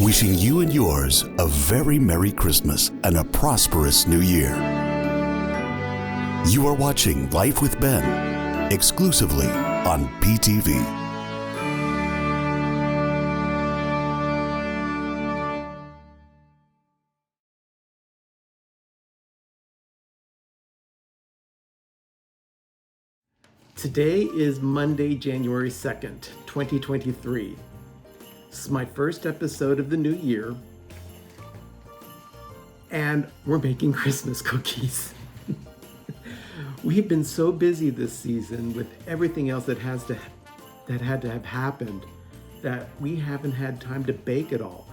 wishing you and yours a very Merry Christmas and a prosperous New Year. You are watching Life with Ben, exclusively on PTV. Today is Monday, January 2nd, 2023. This is my first episode of the new year, and we're making Christmas cookies. We've been so busy this season with everything else that had to have happened that we haven't had time to bake it all.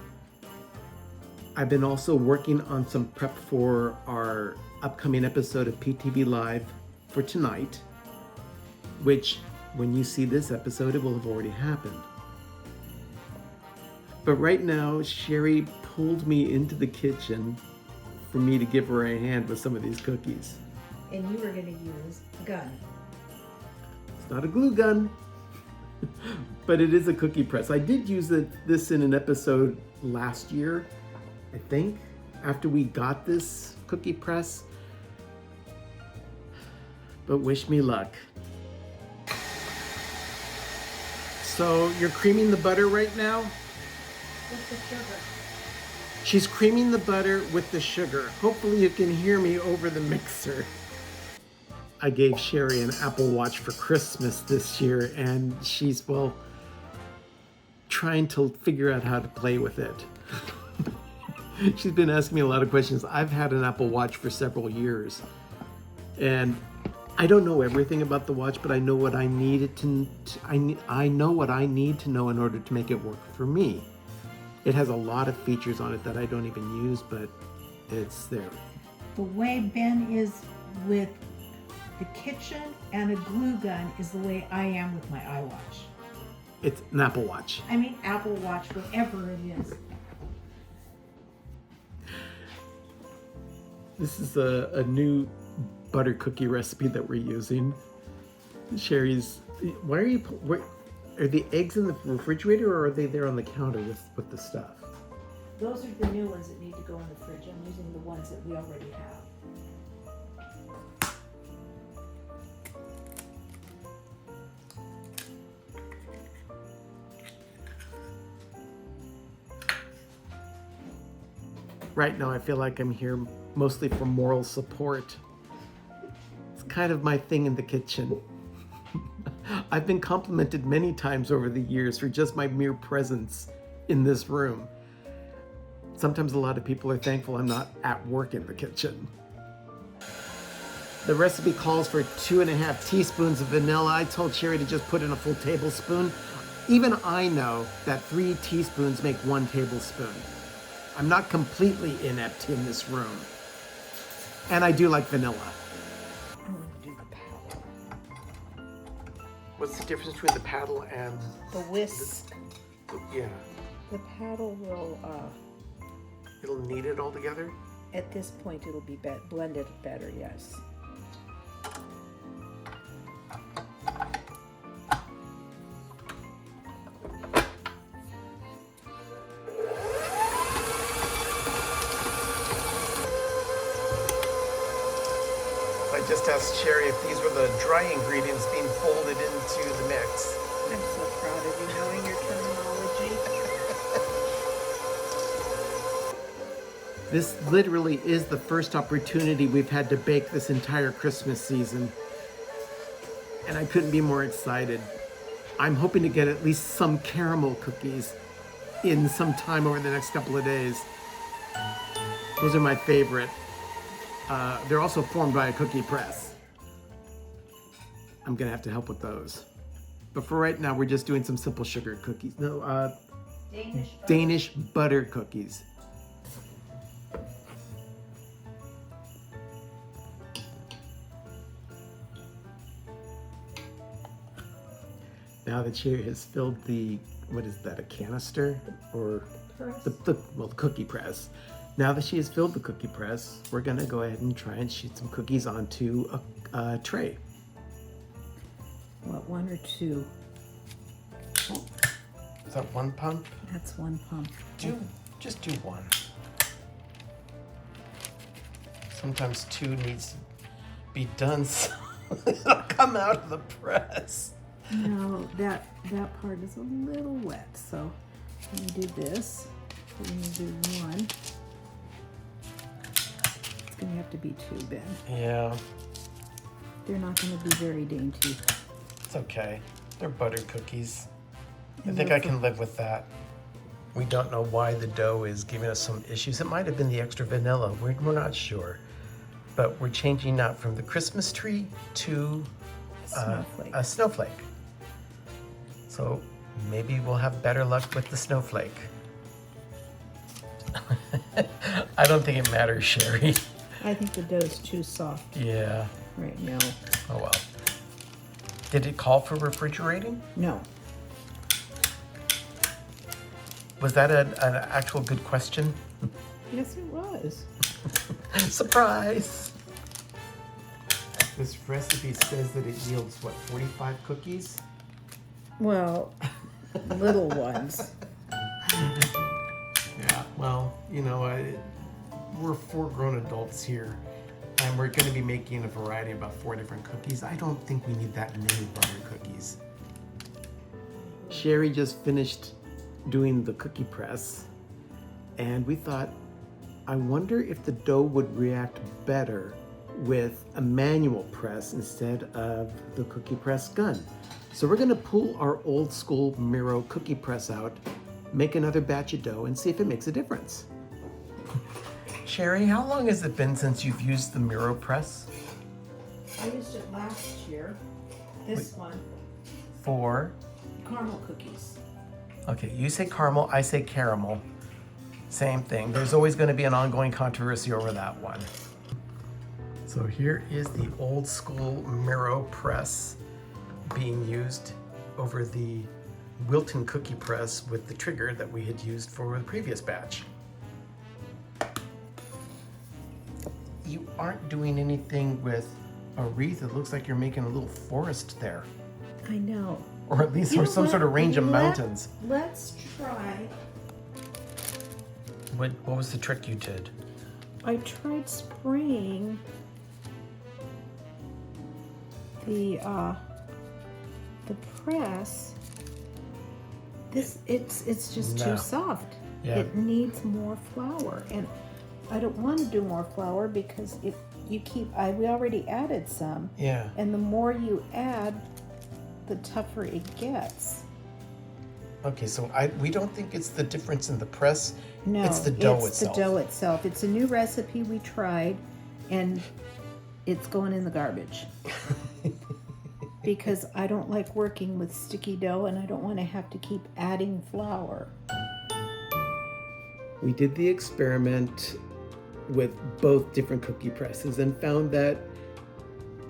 I've been also working on some prep for our upcoming episode of PTV Live for tonight, which when you see this episode, it will have already happened. But right now, Sherry pulled me into the kitchen for me to give her a hand with some of these cookies. And you were going to use a gun. It's not a glue gun, but it is a cookie press. I did use this in an episode last year, I think, after we got this cookie press. But wish me luck. So you're creaming the butter right now? With the sugar. She's creaming the butter with the sugar. Hopefully you can hear me over the mixer. I gave Sherry an Apple Watch for Christmas this year, and she's, well, trying to figure out how to play with it. She's been asking me a lot of questions. I've had an Apple Watch for several years, and I don't know everything about the watch, but I know what I needed I know what I need to know in order to make it work for me. It has a lot of features on it that I don't even use, but it's there. The way Ben is with the kitchen and a glue gun is the way I am with my iWatch. It's an Apple Watch. I mean, Apple Watch, whatever it is. This is a new butter cookie recipe that we're using. Sherry's, are the eggs in the refrigerator or are they there on the counter with the stuff? Those are the new ones that need to go in the fridge. I'm using the ones that we already have. Right now I feel like I'm here mostly for moral support. It's kind of my thing in the kitchen. I've been complimented many times over the years for just my mere presence in this room. Sometimes a lot of people are thankful I'm not at work in the kitchen. The recipe calls for 2.5 teaspoons of vanilla. I told Sherry to just put in a full tablespoon. Even I know that 3 teaspoons make 1 tablespoon. I'm not completely inept in this room. And I do like vanilla. I'm going to do the paddle. What's the difference between the paddle and The whisk. yeah? The paddle will, It'll knead it all together? at this point, it'll be blended better, yes. I just asked Sherry if these were the dry ingredients being folded into the mix. I'm so proud of you knowing your terminology. This literally is the first opportunity we've had to bake this entire Christmas season. And I couldn't be more excited. I'm hoping to get at least some caramel cookies in some time over the next couple of days. Those are my favorite. They're also formed by a cookie press. I'm gonna have to help with those. But for right now, we're just doing some simple sugar cookies. No, Danish butter cookies. Now that Sherry has filled the, what is that, a canister? Or the cookie press. Now that she has filled the cookie press, we're gonna go ahead and try and shoot some cookies onto a tray. What, 1 or 2? Is that one pump? That's one pump. Just do one. Sometimes two needs to be done so it'll come out of the press. No, that part is a little wet, so let me do this. We're gonna do one. It's gonna have to be two, Ben. Yeah, They're not gonna be very dainty. it's okay. They're buttered cookies. I And think they're I can live with that. We don't know why the dough is giving us some issues. It might have been the extra vanilla. We're not sure. But we're changing that from the Christmas tree to Snowflake. a snowflake. So maybe we'll have better luck with the snowflake. I don't think it matters, Sherry. I think the dough's too soft Yeah. right now. Oh well. Did it call for refrigerating? No. Was that an actual good question? Yes, it was. Surprise! This recipe says that it yields, what, 45 cookies? Well, little ones. Yeah, well, you know, we're 4 grown adults here, and we're going to be making a variety of about 4 different cookies. I don't think we need that many butter cookies. Sherry just finished doing the cookie press, and we thought, I wonder if the dough would react better with a manual press instead of the cookie press gun. So we're gonna pull our old school Miro cookie press out, make another batch of dough, and see if it makes a difference. Sherry, how long has it been since you've used the Miro press? I used it last year. This one, For? caramel cookies. Okay, you say caramel, I say caramel. Same thing. There's always going to be an ongoing controversy over that one. So here is the old school Miro press being used over the Wilton cookie press with the trigger that we had used for the previous batch. You aren't doing anything with a wreath. It looks like you're making a little forest there. I know. Or at least You know some what? sort of range of mountains. Let's try. What was the trick you did? I tried spraying the press. It's just No. too soft. Yeah. It needs more flour, and I don't want to do more flour because if you keep, we already added some, Yeah. and the more you add, the tougher it gets. Okay, so we don't think it's the difference in the press. No, It's the dough it's itself. the dough itself. It's a new recipe we tried, and it's going in the garbage. Because I don't like working with sticky dough, and I don't want to have to keep adding flour. We did the experiment with both different cookie presses and found that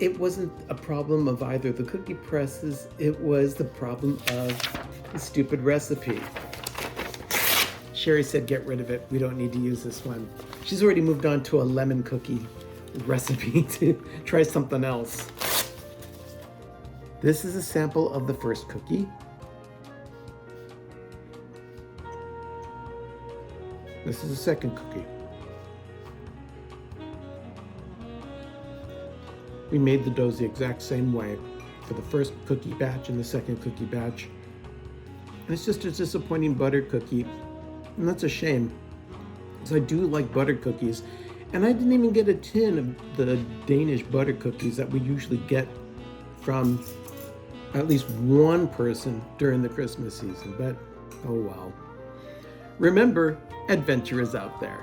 it wasn't a problem of either the cookie presses, it was the problem of the stupid recipe. Sherry said get rid of it, we don't need to use this one. She's already moved on to a lemon cookie recipe to try something else. This is a sample of the first cookie. This is the second cookie. We made the doughs the exact same way for the first cookie batch and the second cookie batch. And it's just a disappointing buttered cookie. And that's a shame, because I do like buttered cookies. And I didn't even get a tin of the Danish butter cookies that we usually get from at least one person during the Christmas season, but oh well. Remember, adventure is out there.